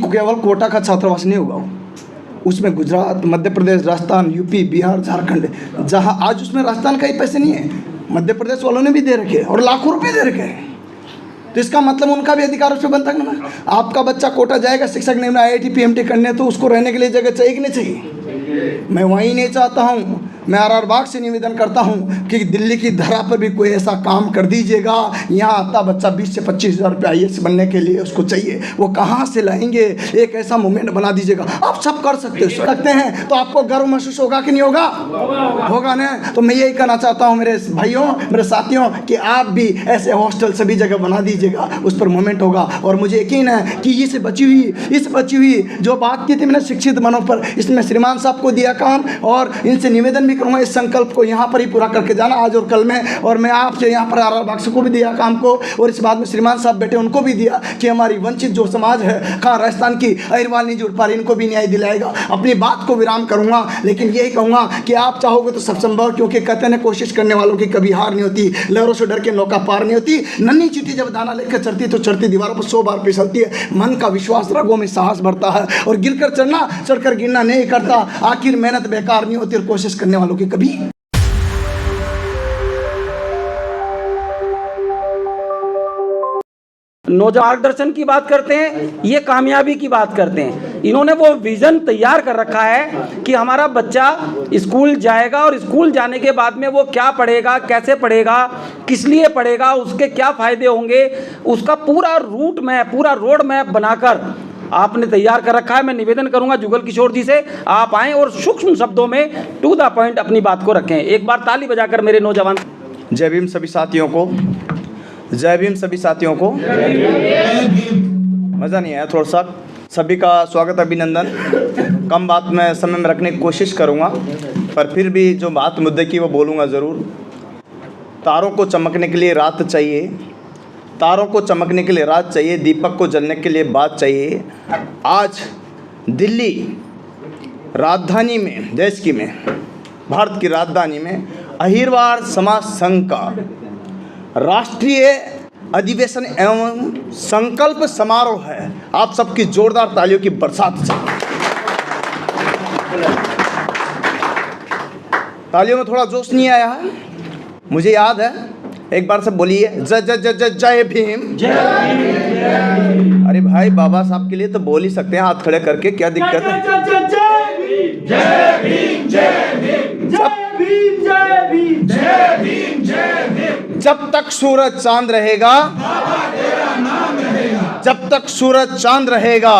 तो केवल कोटा का छात्रावास नहीं होगा, उसमें गुजरात, मध्य प्रदेश, राजस्थान, यूपी, बिहार, झारखंड, जहां आज उसमें राजस्थान का ही पैसे नहीं है, मध्य प्रदेश वालों ने भी दे रखे और लाखों रुपए दे रखे हैं। तो इसका मतलब उनका भी अधिकार उस पर बनता है ना। आपका बच्चा कोटा जाएगा शिक्षक नियम में IIT PMT करने, तो उसको रहने के लिए जगह चाहिए कि नहीं चाहिए? मैं वहीं नहीं चाहता हूँ। मैं RR बाग से निवेदन करता हूँ कि दिल्ली की धरा पर भी कोई ऐसा काम कर दीजिएगा। यहाँ आता बच्चा 20 से 25 हज़ार रुपये IAS बनने के लिए उसको चाहिए, वो कहाँ से लाएंगे? एक ऐसा मूवमेंट बना दीजिएगा। आप सब कर सकते हैं तो आपको गर्व महसूस होगा कि नहीं होगा? होगा ना। तो मैं यही कहना चाहता हूँ मेरे भाइयों, मेरे साथियों, कि आप भी ऐसे हॉस्टल सभी जगह बना दीजिएगा, उस पर मूवमेंट होगा। और मुझे यकीन है कि इस बची हुई जो बात की थी मैंने शिक्षित मनों पर, इसमें श्रीमान साहब को दिया काम, और इनसे निवेदन भी करूँगा इस संकल्प को यहाँ पर ही पूरा करके जाना आज और कल में। और मैं आपसे यहाँ पर RR बाग को भी दिया काम को, और इस बात में श्रीमान साहब बैठे उनको भी दिया कि हमारी वंचित जो समाज है, कहाँ राजस्थान की अहिरवाल नहीं जुड़ पा रही, इनको भी न्याय दिलाएगा। अपनी बात को विराम करूँगा, लेकिन यही कहूँगा कि आप चाहोगे तो सब संभव, क्योंकि कहते हैं कोशिश करने वालों की कभी हार नहीं होती, लहरों से डर के नौका पार नहीं होती। नन्ही चींटी जब दाना लेकर चढ़ती तो चढ़ती दीवारों पर 100 बार फिसलती है। मन का विश्वास, रगों में साहस बढ़ता है, और गिरकर चढ़ना, चढ़कर गिरना नहीं करता। आखिर मेहनत बेकार नहीं होती, और कोशिश करने वालों की कभी। नौजवान मार्गदर्शन की बात करते हैं, ये कामयाबी की बात करते हैं। इन्होंने वो विजन तैयार कर रखा है कि हमारा बच्चा स्कूल जाएगा और स्कूल जाने के बाद में वो क्या पढ़ेगा, कैसे पढ़ेगा, किस लिए पढ़ेगा, उसके क्या फायदे होंगे, उसका पूरा रूट मैप, पूरा रोड मैप बनाकर आपने तैयार कर रखा है। मैं निवेदन करूंगा जुगल किशोर जी से, आप आएँ और सूक्ष्म शब्दों में टू द पॉइंट अपनी बात को रखें। एक बार ताली बजाकर मेरे नौजवान। जय भीम सभी साथियों को, जय भीम सभी साथियों को। मज़ा नहीं आया थोड़ा सा। सभी का स्वागत, अभिनंदन। कम बात में समय में रखने की कोशिश करूँगा, पर फिर भी जो बात मुद्दे की वो बोलूँगा ज़रूर। तारों को चमकने के लिए रात चाहिए, तारों को चमकने के लिए रात चाहिए, दीपक को जलने के लिए बात चाहिए। आज दिल्ली राजधानी में, देश की में, भारत की राजधानी में अहिरवार समाज संघ का राष्ट्रीय अधिवेशन एवं संकल्प समारोह है। आप सबकी जोरदार तालियों की बरसात चाहिए। तालियों में थोड़ा जोश नहीं आया है? मुझे याद है, एक बार से बोलिए जय जय जय जय जय भीम। अरे भाई, बाबा साहब के लिए तो बोल ही सकते हैं हाथ खड़े करके, क्या दिक्कत है? जब तक सूरज चांद रहेगा, जब तक सूरज चांद रहेगा।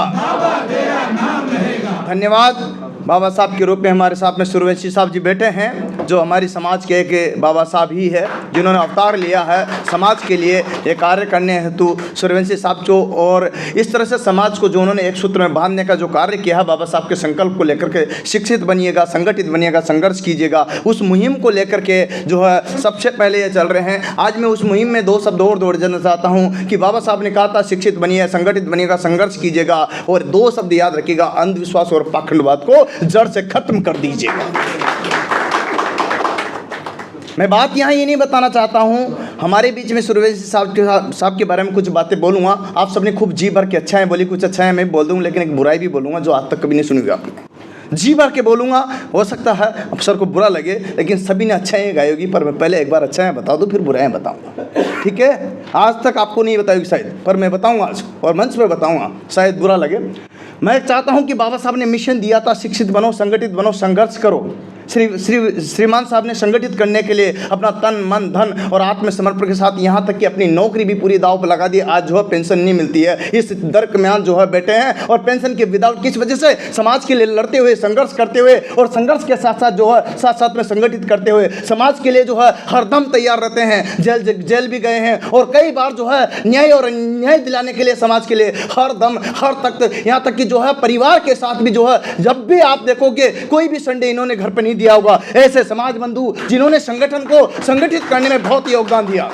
धन्यवाद। बाबा साहब के रूप में हमारे साथ में सूर्यवंशी साहब जी बैठे हैं, जो हमारी समाज के एक बाबा साहब ही है, जिन्होंने अवतार लिया है समाज के लिए ये कार्य करने हेतु। सूर्यवंशी साहब जो, और इस तरह से समाज को जो उन्होंने एक सूत्र में बांधने का जो कार्य किया है, बाबा साहब के संकल्प को लेकर के, शिक्षित बनिएगा, संगठित बनिएगा, संघर्ष कीजिएगा, उस मुहिम को लेकर के जो है सबसे पहले ये चल रहे हैं। आज मैं उस मुहिम में 2 शब्द और जोड़ देना चाहता हूँ कि बाबा साहब ने कहा था शिक्षित बनिए, संगठित बनिएगा, संघर्ष कीजिएगा, और 2 शब्द याद रखिएगा, अंधविश्वास और पाखंडवाद को जड़ से खत्म कर दीजिएगा। मैं बात यहाँ ये नहीं बताना चाहता हूँ, हमारे बीच में सूर्यवंशी साहब के बारे में कुछ बातें बोलूँगा। आप सबने खूब जी भर के अच्छा है बोली, कुछ अच्छा है मैं बोल दूँ, लेकिन एक बुराई भी बोलूँगा जो आज तक कभी नहीं सुनी हुई आपने। जी भर के बोलूँगा, हो सकता है अफसर को बुरा लगे, लेकिन सभी ने अच्छा है गाई होगी, पर मैं पहले एक बार अच्छा है बता दूँ, फिर बुराई बताऊँगा, ठीक है? आज तक आपको नहीं बताई शायद, पर मैं बताऊँगा आज, और मंच पर बताऊँगा, शायद बुरा लगे। मैं चाहता हूँ कि बाबा साहब ने मिशन दिया था, शिक्षित बनो, संगठित बनो, संघर्ष करो। श्रीमान साहब ने संगठित करने के लिए अपना तन मन धन और आत्मसमर्पण के साथ, यहाँ तक कि अपनी नौकरी भी पूरी दांव पर लगा दी। आज जो है पेंशन नहीं मिलती है, इस दरमियान जो है बैठे हैं, और पेंशन के विदाउट किस वजह से? समाज के लिए लड़ते हुए, संघर्ष करते हुए, और संघर्ष के साथ साथ जो है साथ साथ में संगठित करते हुए समाज के लिए जो है हरदम तैयार रहते हैं। जेल भी गए हैं, और कई बार जो है न्याय और न्याय दिलाने के लिए समाज के लिए हरदम हर तक, यहाँ तक कि जो है परिवार के साथ भी जो है, जब भी आप देखोगे कोई भी संडे इन्होंने घर पर नहीं दिया होगा। ऐसे समाज बंधु जिन्होंने संगठन को संगठित करने में बहुत योगदान दिया।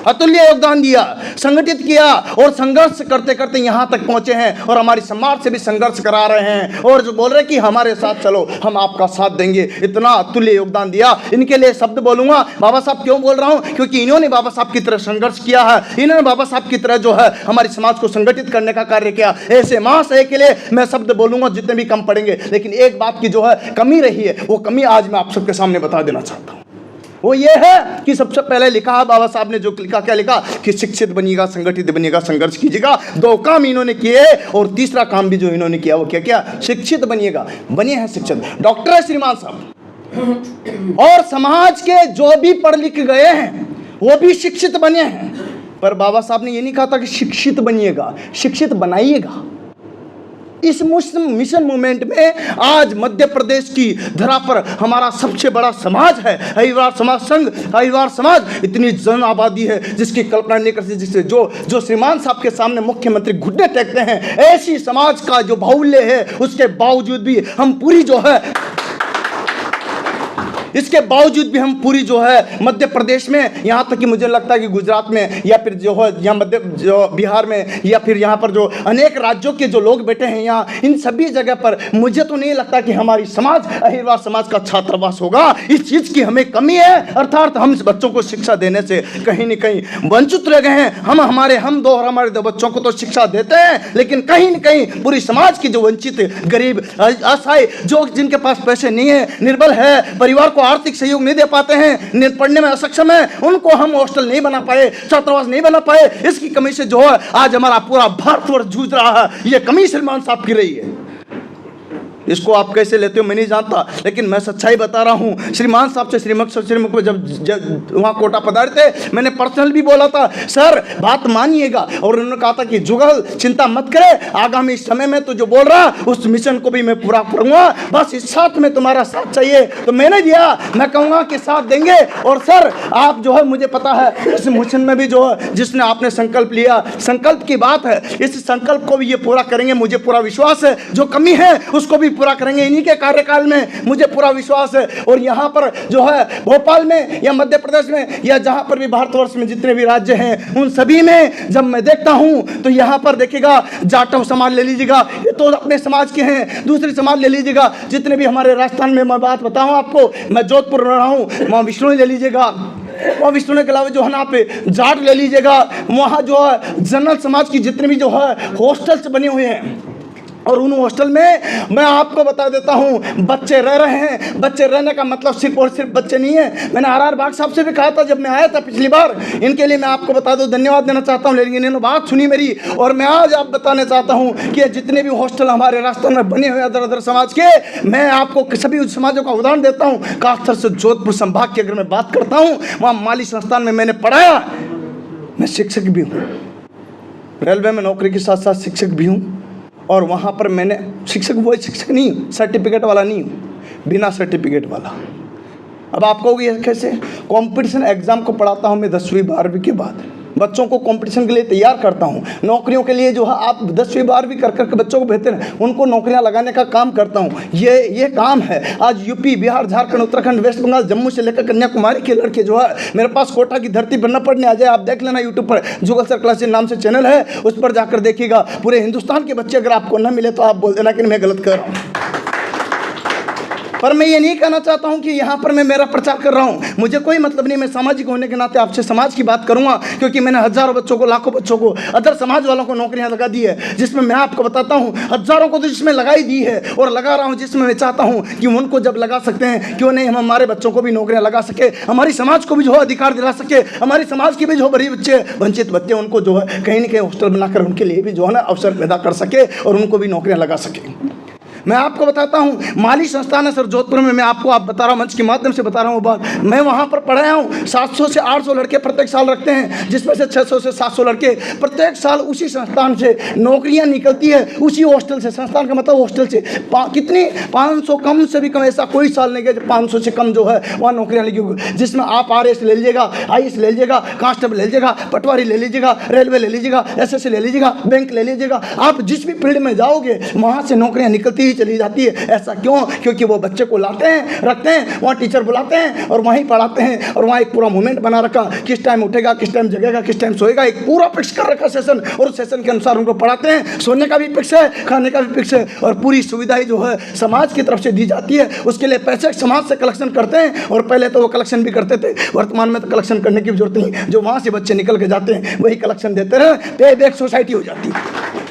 अतुल्य योगदान दिया, संगठित किया और संघर्ष करते करते यहाँ तक पहुँचे हैं और हमारी समाज से भी संघर्ष करा रहे हैं और जो बोल रहे कि हमारे साथ चलो, हम आपका साथ देंगे। इतना अतुल्य योगदान दिया, इनके लिए शब्द बोलूँगा। बाबा साहब क्यों बोल रहा हूँ? क्योंकि इन्होंने बाबा साहब की तरह संघर्ष किया है, इन्होंने बाबा साहब की तरह जो है हमारे समाज को संगठित करने का कार्य किया। ऐसे महाशय के लिए मैं शब्द बोलूँगा जितने भी कम पड़ेंगे, लेकिन एक बात की जो है कमी रही है, वो कमी आज मैं आप सबके सामने बता देना चाहता हूँ। वो ये है कि सबसे पहले लिखा है बाबा साहब ने, जो लिखा, क्या लिखा कि शिक्षित बनिएगा, संगठित बनिएगा, संघर्ष कीजिएगा। दो काम इन्होंने किए और तीसरा काम भी जो इन्होंने किया वो क्या क्या? शिक्षित बनिएगा, बने हैं शिक्षित। डॉक्टर है श्रीमान साहब और समाज के जो भी पढ़ लिख गए हैं वो भी शिक्षित बने हैं, पर बाबा साहब ने ये नहीं कहा था कि शिक्षित बनिएगा, शिक्षित बनाइएगा। इस मिशन मूवमेंट में आज मध्य प्रदेश की धरा पर हमारा सबसे बड़ा समाज है हरिवार समाज संघ। हरिवार समाज इतनी जन आबादी है जिसकी कल्पना नहीं कर सकते, जिससे जो श्रीमान साहब के सामने मुख्यमंत्री घुटने टेकते हैं, ऐसी समाज का जो बाहुल्य है, उसके बावजूद भी हम पूरी जो है, इसके बावजूद भी हम पूरी जो है मध्य प्रदेश में, यहाँ तक कि मुझे लगता है कि गुजरात में या फिर जो है यहाँ जो बिहार में या फिर यहाँ पर जो अनेक राज्यों के जो लोग बैठे हैं यहाँ, इन सभी जगह पर मुझे तो नहीं लगता कि हमारी समाज अहिरवार समाज का छात्रावास होगा। इस चीज़ की हमें कमी है, अर्थात हम इस बच्चों को शिक्षा देने से कहीं न कहीं वंचित रह गए हैं। हम दो और हमारे दो बच्चों को तो शिक्षा देते हैं, लेकिन कहीं न कहीं पूरी समाज की जो वंचित, गरीब, असहाय, जो जिनके पास पैसे नहीं है, निर्बल है, परिवार को आर्थिक सहयोग नहीं दे पाते हैं, पढ़ने में असक्षम है, उनको हम हॉस्टल नहीं बना पाए, छात्रावास नहीं बना पाए। इसकी कमी से जो है आज हमारा पूरा भारतवर्ष जूझ रहा है। ये कमी श्रीमान साहब की रही है। इसको आप कैसे लेते हो मैं नहीं जानता, लेकिन मैं सच्चाई बता रहा हूँ। श्रीमान साहब से श्रीमुख को जब वहाँ कोटा पधारे थे, मैंने पर्सनल भी बोला था, सर बात मानिएगा, और उन्होंने कहा था कि जुगल चिंता मत करे, आगामी समय में तो जो बोल रहा उस मिशन को भी मैं पूरा करूँगा, बस इस साथ में तुम्हारा साथ चाहिए। तो मैंने दिया, मैं कहूँगा कि साथ देंगे। और सर आप जो है, मुझे पता है इस मिशन में भी जो है जिसने आपने संकल्प लिया, संकल्प की बात है, इस संकल्प को भी ये पूरा करेंगे, मुझे पूरा विश्वास है। जो कमी है उसको भी पूरा करेंगे इन्हीं के कार्यकाल में, मुझे पूरा विश्वास है। और यहाँ पर जो है भोपाल में या मध्य प्रदेश में या जहाँ पर भी भारतवर्ष में जितने भी राज्य हैं, उन सभी में जब मैं देखता हूँ तो यहाँ पर देखिएगा, जाटव समाज ले लीजिएगा, ये तो अपने समाज के हैं, दूसरे समाज ले लीजिएगा, जितने भी हमारे राजस्थान में, मैं बात बताऊँ आपको, मैं जोधपुर में रहा हूँ, वहाँ विष्णु ले लीजिएगा, वहाँ विष्णु के अलावा जो है ना पे जाट ले लीजिएगा, वहाँ जो है जनरल समाज की जितने भी जो है हॉस्टल्स बने हुए हैं, और उन हॉस्टल में मैं आपको बता देता हूँ बच्चे रह रहे हैं। बच्चे रहने का मतलब सिर्फ और सिर्फ बच्चे नहीं है। मैंने आर बाग साहब से भी कहा था जब मैं आया था पिछली बार, इनके लिए मैं आपको बता दूँ, धन्यवाद देना चाहता हूँ, लेकिन इन्होंने बात सुनी मेरी, और मैं आज आप बताना चाहता हूँ कि जितने भी हॉस्टल हमारे राजस्थान में बने हुए अदर अदर समाज के, मैं आपको सभी समाजों का उदाहरण देता हूँ। खासतौर से जोधपुर संभाग की अगर मैं बात करता हूँ, वहाँ माली संस्थान में मैंने पढ़ाया, मैं शिक्षक भी हूँ, रेलवे में नौकरी के साथ साथ शिक्षक भी हूँ, और वहाँ पर मैंने शिक्षक, वो शिक्षक नहीं हूँ, सर्टिफिकेट वाला नहीं हूँ, बिना सर्टिफिकेट वाला। अब आप कहोगे कैसे? कंपटीशन एग्ज़ाम को पढ़ाता हूँ मैं 10वीं 12वीं के बाद, बच्चों को कंपटीशन के लिए तैयार करता हूँ, नौकरियों के लिए जो है आप 10वीं 12वीं कर करके बच्चों को बेहतर है उनको नौकरियाँ लगाने का काम करता हूँ। ये काम है। आज यूपी, बिहार, झारखंड, उत्तराखंड, वेस्ट बंगाल, जम्मू से लेकर कन्याकुमारी के लड़के जो है मेरे पास कोटा की धरती पर न पढ़ने आ जाए, आप देख लेना यूट्यूब पर जुगल सर क्लासेस नाम से चैनल है, उस पर जाकर देखिएगा। पूरे हिंदुस्तान के बच्चे अगर आपको न मिले तो आप बोल देना कि मैं गलत कर रहा हूँ। पर मैं ये नहीं कहना चाहता हूँ कि यहाँ पर मैं मेरा प्रचार कर रहा हूँ, मुझे कोई मतलब नहीं। मैं सामाजिक होने के नाते आपसे समाज की बात करूँगा, क्योंकि मैंने हज़ारों बच्चों को, लाखों बच्चों को, अदर समाज वालों को नौकरियाँ लगा दी है, जिसमें मैं आपको बताता हूँ हज़ारों को तो जिसमें लगाई दी है और लगा रहा हूँ, जिसमें मैं चाहता हूँ कि उनको जब लगा सकते हैं, क्यों नहीं हम हमारे बच्चों को भी नौकरियाँ लगा सके, हमारी समाज को भी जो है अधिकार दिला सके, हमारी समाज के भी जो गरीब बच्चे, वंचित बच्चे, उनको जो है कहीं न कहीं हॉस्टल बनाकर उनके लिए भी जो है ना अवसर पैदा कर सके और उनको भी नौकरियाँ लगा सके। मैं आपको बताता हूँ, माली संस्थान है सर जोधपुर में, मैं आपको बता रहा हूँ, मंच के माध्यम से बता रहा हूँ बात। मैं वहाँ पर पढ़ाया हूँ, 700 से 800 लड़के प्रत्येक साल रखते हैं, जिसमें से 600 से 700 लड़के प्रत्येक साल उसी संस्थान से नौकरियाँ निकलती है, उसी हॉस्टल से। संस्थान का मतलब हॉस्टल से कितनी 500 कम से भी कम, ऐसा कोई साल नहीं गया 500 से कम जो है वहाँ नौकरियाँ लगी होगी, जिसमें आप RS ले लीजिएगा, IS ले लीजिएगा, कांस्टेबल ले लीजिएगा, पटवारी ले लीजिएगा, रेलवे ले लीजिएगा, SSC ले लीजिएगा, बैंक ले लीजिएगा, आप जिस भी फील्ड में जाओगे वहाँ से नौकरियाँ निकलती ही चली जाती है। ऐसा क्यों? क्योंकि वो बच्चे को लाते हैं, रखते हैं, वहाँ टीचर बुलाते हैं और वहीं पढ़ाते हैं, और वहाँ एक पूरा मूवमेंट बना रखा, किस टाइम उठेगा, किस टाइम जगेगा, किस टाइम सोएगा, एक पूरा फिक्स कर रखा सेशन, और उस सेशन के अनुसार उनको पढ़ाते हैं। सोने का भी फिक्स है, खाने का भी फिक्स है, और पूरी सुविधाएं जो है समाज की तरफ से दी जाती है। उसके लिए पैसे समाज से कलेक्शन करते हैं, और पहले तो वो कलेक्शन भी करते थे, वर्तमान में तो कलेक्शन करने की जरूरत नहीं। जो वहाँ से बच्चे निकल के जाते हैं वही कलेक्शन देते रहे, पे बैक सोसाइटी हो जाती है,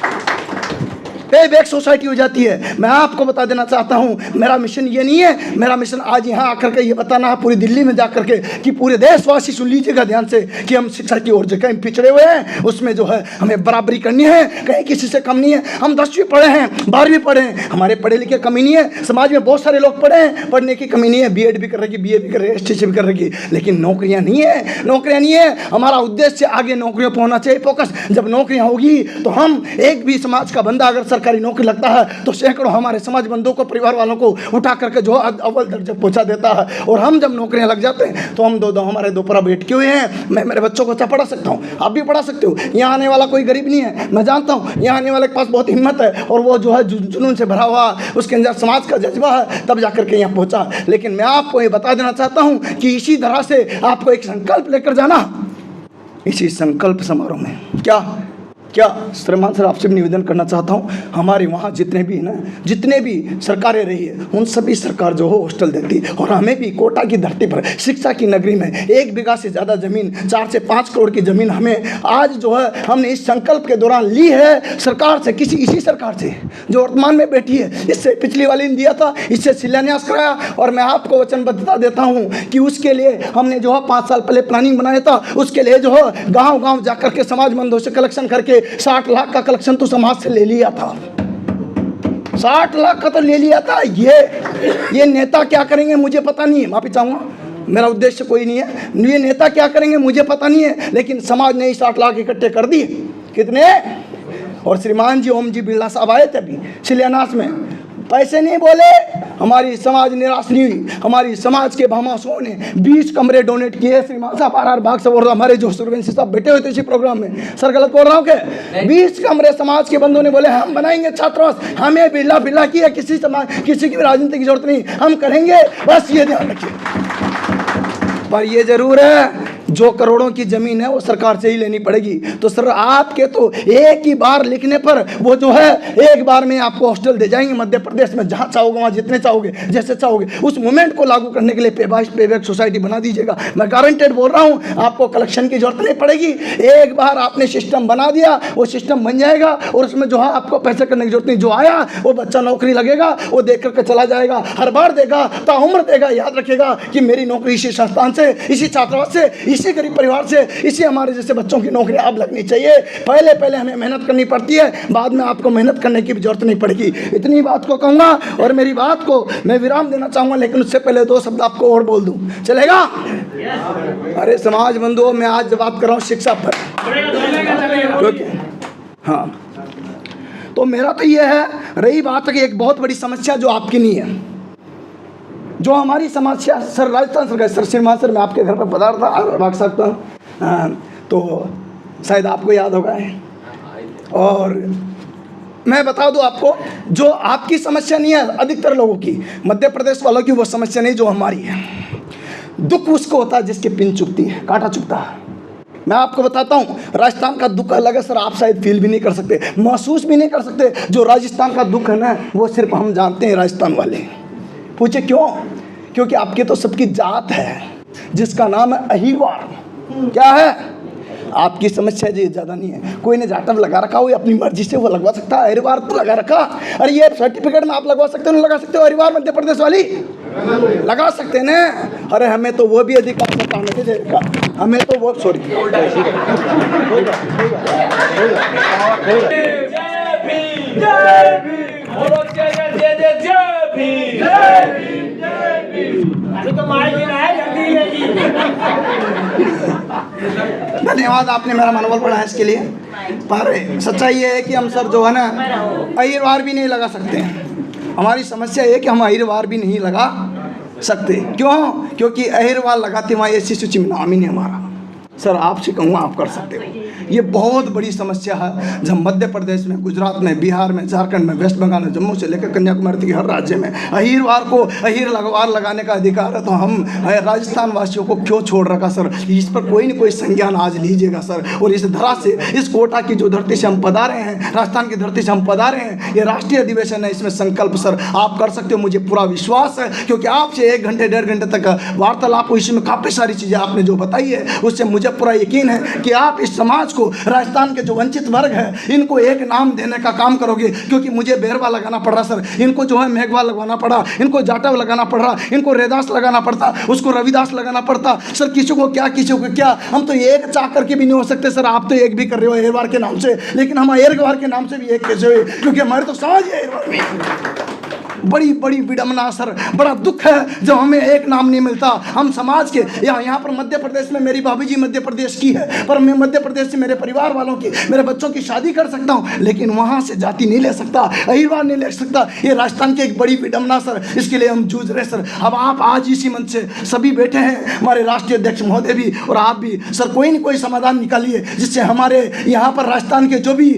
पे बैक सोसाइटी हो जाती है। मैं आपको बता देना चाहता हूँ, मेरा मिशन ये नहीं है, मेरा मिशन आज यहाँ आकर के ये बताना है पूरी दिल्ली में जाकर के कि पूरे देशवासी सुन लीजिएगा ध्यान से कि हम शिक्षा की ओर कहीं पिछड़े हुए हैं, उसमें जो है हमें बराबरी करनी है, कहीं किसी से कम नहीं है। हम 10वीं पढ़े हैं, 12वीं पढ़े हैं, हमारे पढ़े लिखे कमी नहीं है। समाज में बहुत सारे लोग पढ़े हैं, पढ़ने की कमी नहीं है, बीएड भी कर रही, बीए भी कर रही है, STC भी कर रही, लेकिन नौकरियाँ नहीं है, नौकरियाँ नहीं है। हमारा उद्देश्य आगे नौकरियों पर होना चाहिए फोकस। जब नौकरियाँ होगी तो हम एक भी समाज का बंदा अगर सरकारी नौकरी लगता है तो सैकड़ों हमारे समाज बंधुओं को, परिवार वालों को उठा करके जो अव्वल दर्जे पहुंचा देता है। और हम जब नौकरियां लग जाते हैं तो हम हमारे दो परा बैठ के हुए हैं। मैं मेरे बच्चों को अच्छा पढ़ा सकता हूँ, आप भी पढ़ा सकते हो। यहाँ आने वाला कोई गरीब नहीं है, मैं जानता हूँ। यहाँ आने वाले के पास बहुत हिम्मत है, और वो जो है जुनून से भरा हुआ, उसके अंदर समाज का जज्बा है, तब जाकर के यहाँ पहुँचा। लेकिन मैं आपको ये बता देना चाहता हूँ कि इसी तरह से आपको एक संकल्प लेकर जाना, इसी संकल्प समारोह में क्या श्रीमान सर आपसे भी निवेदन करना चाहता हूँ, हमारे वहाँ जितने भी ना, जितने भी सरकारें रही है, उन सभी सरकार जो हो हॉस्टल देती है। और हमें भी कोटा की धरती पर, शिक्षा की नगरी में 1 बीघा से ज़्यादा ज़मीन, 4 से 5 करोड़ की ज़मीन हमें आज जो है हमने इस संकल्प के दौरान ली है सरकार से, इसी सरकार से जो वर्तमान में बैठी है। इससे पिछली वाली ने दिया था, इससे शिलान्यास कराया। और मैं आपको वचनबद्धता देता हूँ कि उसके लिए हमने जो है 5 साल पहले प्लानिंग बनाया था। उसके लिए जो है गाँव जाकर के समाज बंधुओं से कलेक्शन करके 60 लाख का कलेक्शन तो समाज से ले लिया था, 60 लाख का तो ले लिया था। ये नेता क्या करेंगे मुझे पता नहीं है, माफी चाहूँगा, मेरा उद्देश्य कोई नहीं है। ये नेता क्या करेंगे मुझे पता नहीं है, लेकिन समाज ने 60 लाख इकट्ठे कर दिए। कितने? और श्रीमान जी ओम जी बिरला साहब आए थे अभी शिलान्यास में, पैसे नहीं बोले, हमारी समाज निराश नहीं हुई। हमारी समाज के भामाशाहों ने 20 कमरे डोनेट किए श्रीमान साहब, RR बाग साहब और हमारे जो सूर्यवंशी साहब बैठे हुए थे इसी प्रोग्राम में। सर गलत बोल रहा हूँ क्या? 20 कमरे समाज के बंधुओं ने बोले हम बनाएंगे छात्रावास, हमें बिरला की है, किसी की भी राजनीति की जरूरत नहीं, हम करेंगे, बस ये ध्यान रखिए। पर ये जरूर है जो करोड़ों की जमीन है वो सरकार से ही लेनी पड़ेगी। तो सर आपके तो एक ही बार लिखने पर वो जो है एक बार में आपको हॉस्टल दे जाएंगे मध्य प्रदेश में, जहाँ चाहोगे वहाँ, जितने चाहोगे, जैसे चाहोगे। उस मूवमेंट को लागू करने के लिए पे बैक सोसाइटी बना दीजिएगा। मैं गारंटेड बोल रहा हूँ, आपको कलेक्शन की जरूरत नहीं पड़ेगी। एक बार आपने सिस्टम बना दिया, वो सिस्टम बन जाएगा, और उसमें जो है आपको पैसे करने की जरूरत नहीं। जो आया वो बच्चा नौकरी लगेगा, वो देख करके चला जाएगा, हर बार देगा, ताउम्र देगा। याद रखेगा कि मेरी नौकरी इसी संस्थान से, इसी छात्रावास से, इसी गरीब परिवार से, इसी हमारे जैसे बच्चों की नौकरी अब लगनी चाहिए। पहले हमें मेहनत करनी पड़ती है, बाद में आपको मेहनत करने की भी जरूरत नहीं पड़ेगी। इतनी बात को कहूँगा और मेरी बात को मैं विराम देना चाहूँगा, लेकिन उससे पहले 2 शब्द आपको और बोल दूँ, चलेगा? अरे समाज बंधुओं, मैं आज बात कर रहा हूँ शिक्षा पर, क्योंकि हाँ, तो मेरा तो ये है, रही बात है कि एक बहुत बड़ी समस्या जो आपकी नहीं है, जो हमारी समस्या, सर राजस्थान सरकार, सर श्रीमान सर मैं आपके घर पर पधारा था, भाग सकता हूँ, तो शायद आपको याद होगा। और मैं बता दूं आपको, जो आपकी समस्या नहीं है, अधिकतर लोगों की, मध्य प्रदेश वालों की वो समस्या नहीं जो हमारी है। दुख उसको होता है जिसकी पिन चुभती है, कांटा चुभता है। मैं आपको बताता हूँ, राजस्थान का दुख अलग है सर, आप शायद फील भी नहीं कर सकते, महसूस भी नहीं कर सकते। जो राजस्थान का दुख है ना, वो सिर्फ हम जानते हैं राजस्थान वाले। पूछे क्यों? क्योंकि आपके तो सबकी जात है जिसका नाम है अहिरवार। क्या है? आपकी समस्या जी ज़्यादा नहीं है, कोई ने जाटव लगा रखा हो अपनी मर्जी से वो लगवा सकता है, अहिरवार तो लगा रखा। अरे ये सर्टिफिकेट में आप लगवा सकते हो, लगा सकते हो, अहिरवार मध्य प्रदेश वाली लगा सकते हैं ना। अरे हमें तो वो भी अधिकार सरकार नहीं देगा, हमें तो वो सॉरी धन्यवाद, आपने मेरा मनोबल बढ़ाया इसके लिए। पर सच्चाई ये है कि हम सर जो है ना अहिरवार भी नहीं लगा सकते हैं। हमारी समस्या ये है कि हम अहिरवार भी नहीं लगा सकते। क्यों? क्योंकि अहिरवार लगाते वहाँ ऐसी सूची में नाम ही नहीं हमारा। सर आपसे कहूँगा आप कर सकते हो, ये बहुत बड़ी समस्या है। जब मध्य प्रदेश में, गुजरात में, बिहार में, झारखंड में, वेस्ट बंगाल में, जम्मू से लेकर कन्याकुमारी तक हर राज्य में अहीरवार को अहीर लगवार लगाने का अधिकार है, तो हम राजस्थान वासियों को क्यों छोड़ रखा सर? इस पर कोई न कोई संज्ञान आज लीजिएगा सर। और इस धरा से, इस कोटा की जो धरती से हम पधारे हैं, राजस्थान की धरती से हम पधारे हैं, ये राष्ट्रीय अधिवेशन है, इसमें संकल्प सर आप कर सकते हो, मुझे पूरा विश्वास है। क्योंकि आपसे 1 घंटे 1.5 घंटे तक वार्तालाप हुई, इसमें काफ़ी सारी चीज़ें आपने जो बताई है, उससे मुझे पूरा यकीन है कि आप इस समाज को, राजस्थान के जो वंचित वर्ग है, इनको एक नाम देने का काम करोगे। क्योंकि मुझे बेरवा लगाना पड़ रहा सर, इनको जो है मेघवा लगवाना पड़ा, इनको जाटव लगाना पड़ रहा, इनको रेदास लगाना पड़ता, उसको रविदास लगाना पड़ता सर। किसी को क्या, किसी को क्या, हम तो एक चाह करके भी नहीं हो सकते सर। आप तो एक भी कर रहे हो अहीरवार के नाम से, लेकिन हम अहीरवार के नाम से भी एक कैसे हुए? क्योंकि हमारे तो समाज ही अहीरवार में। बड़ी बड़ी विडम्बना सर, बड़ा दुख है जब हमें एक नाम नहीं मिलता। हम समाज के यहाँ पर मध्य प्रदेश में मेरी भाभी जी मध्य प्रदेश की है, पर मैं मध्य प्रदेश से मेरे परिवार वालों की, मेरे बच्चों की शादी कर सकता हूँ, लेकिन वहाँ से जाति नहीं ले सकता, अहीरवार नहीं ले सकता। ये राजस्थान की एक बड़ी विडम्बना सर, इसके लिए हम जूझ रहे सर। अब आप आज इसी मंच से सभी बैठे हैं, हमारे राष्ट्रीय अध्यक्ष महोदय भी और आप भी सर, कोई न कोई समाधान निकालिए जिससे हमारे यहाँ पर राजस्थान के जो भी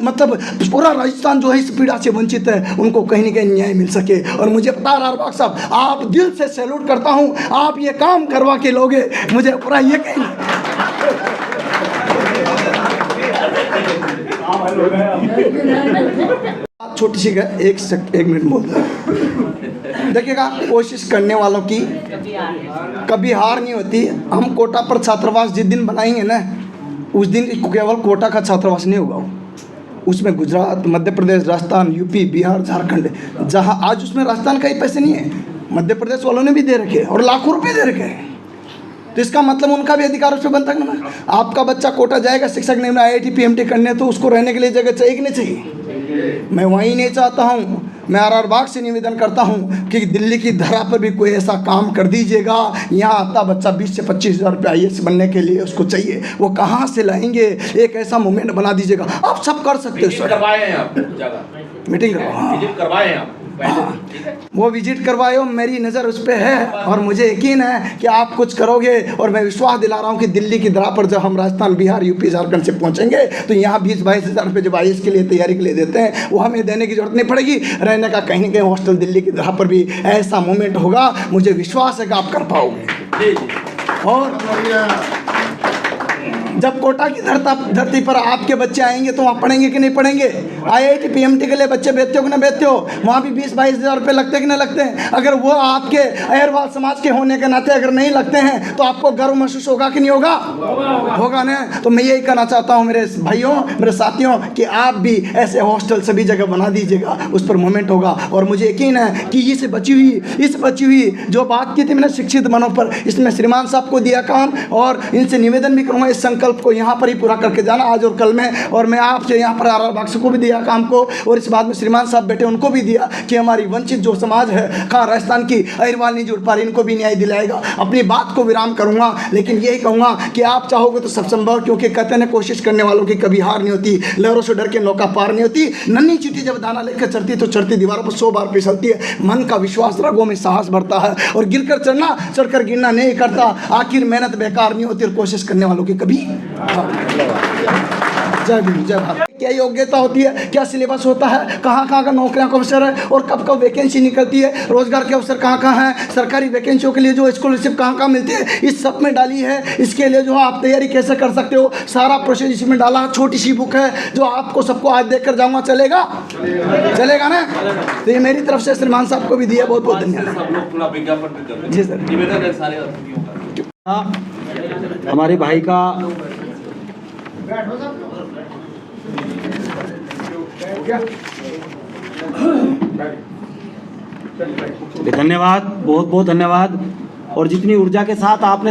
मतलब पूरा राजस्थान जो है इस पीड़ा से वंचित है, उनको कहीं न कहीं न्याय मिल सके। और मुझे पता है रारबाग साहब, आप दिल से सैल्यूट करता हूं, आप ये काम करवा के लोगे, मुझे पूरा यकीन है। छोटी सी एक मिनट बोल दो। देखिएगा, कोशिश करने वालों की कभी हार नहीं होती। हम कोटा पर छात्रावास जिस दिन बनाएंगे ना, उस दिन केवल कोटा का छात्रावास नहीं होगा, उसमें गुजरात, मध्य प्रदेश, राजस्थान, यूपी, बिहार, झारखंड, जहां आज उसमें राजस्थान का ही पैसे नहीं है, मध्य प्रदेश वालों ने भी दे रखे और लाखों रुपए दे रखे हैं। तो इसका मतलब उनका भी अधिकार उस पर बनता है ना। आपका बच्चा कोटा जाएगा शिक्षक नियम में IIT PMT करने, तो उसको रहने के लिए जगह चाहिए कि नहीं चाहिए? मैं वहीं नहीं चाहता हूँ। मैं रारबाग से निवेदन करता हूँ कि दिल्ली की धरा पर भी कोई ऐसा काम कर दीजिएगा। यहाँ आता बच्चा 20 से 25 हज़ार रुपये IAS बनने के लिए उसको चाहिए, वो कहाँ से लाएंगे? एक ऐसा मूवमेंट बना दीजिएगा। आप सब कर सकते हो सर। मीटिंग करवाए आप, वो विजिट करवाए हो, मेरी नज़र उस पर है और मुझे यकीन है कि आप कुछ करोगे। और मैं विश्वास दिला रहा हूँ कि दिल्ली की धरा पर जब हम राजस्थान, बिहार, यूपी, झारखंड से पहुँचेंगे, तो यहाँ 20-22 हज़ार रुपये जब IAS के लिए तैयारी के लिए देते हैं, वो हमें देने की जरूरत नहीं पड़ेगी। रहने का कहीं न कहीं हॉस्टल दिल्ली की धरा पर भी ऐसा मूवमेंट होगा, मुझे विश्वास है कि आप कर पाओगे। और जब कोटा की धरती पर आपके बच्चे आएंगे तो वहाँ पढ़ेंगे कि नहीं पढ़ेंगे? IIT PMT के लिए बच्चे भेजते हो कि ना भेजते हो? वहाँ भी 20-22 हज़ार रुपये लगते कि नहीं लगते हैं? अगर वो आपके अहीरवार समाज के होने के नाते अगर नहीं लगते हैं, तो आपको गर्व महसूस होगा कि नहीं होगा? होगा ना। तो मैं यही कहना चाहता हूँ मेरे भाइयों, मेरे साथियों, कि आप भी ऐसे हॉस्टल सभी जगह बना दीजिएगा, उस पर मूवमेंट होगा। और मुझे यकीन है कि इस बची हुई जो बात की थी मैंने शिक्षित मनों पर, इसमें श्रीमान साहब को दिया काम, और इनसे निवेदन भी करूँगा इस संकल्प को यहाँ पर ही पूरा करके जाना आज और कल में। और मैं आपसे यहाँ पर रारबाग को भी दिया काम को, और इस बात में श्रीमान साहब बैठे उनको भी दिया कि हमारी वंचित जो समाज है, कहाँ राजस्थान की अहीरवार नहीं जुड़ पा रही, इनको भी न्याय दिलाएगा। अपनी बात को विराम करूँगा, लेकिन यही कहूँगा कि आप चाहोगे तो सब संभव, क्योंकि कहते हैं कोशिश करने वालों की कभी हार नहीं होती, लहरों से डर के नौका पार नहीं होती। नन्ही चींटी जब दाना लेकर चढ़ती तो चढ़ती दीवारों पर 100 बार फिसलती है। मन का विश्वास, रगों में साहस बढ़ता है, और गिरकर चढ़ना, चढ़कर गिरना नहीं करता। आखिर मेहनत बेकार नहीं होती, और कोशिश करने वालों की कभी जय भीम, जय भारत। क्या योग्यता होती है, क्या सिलेबस होता है, कहाँ कहाँ का नौकरियों का अवसर है, और कब कब वैकेंसी निकलती है, रोजगार के अवसर कहाँ कहाँ हैं, सरकारी वैकेंसियों के लिए जो स्कॉलरशिप कहाँ कहाँ मिलती है, इस सब में डाली है। इसके लिए जो आप तैयारी कैसे कर सकते हो, सारा प्रोसेस इसमें डाला। छोटी सी बुक है जो आपको सबको आज देख कर जाऊँगा, चलेगा? चलेगा ना? तो ये मेरी तरफ से श्रीमान साहब को भी दिया, बहुत बहुत धन्यवाद। जी सर। हमारे भाई का धन्यवाद, बहुत बहुत धन्यवाद। और जितनी ऊर्जा के साथ आपने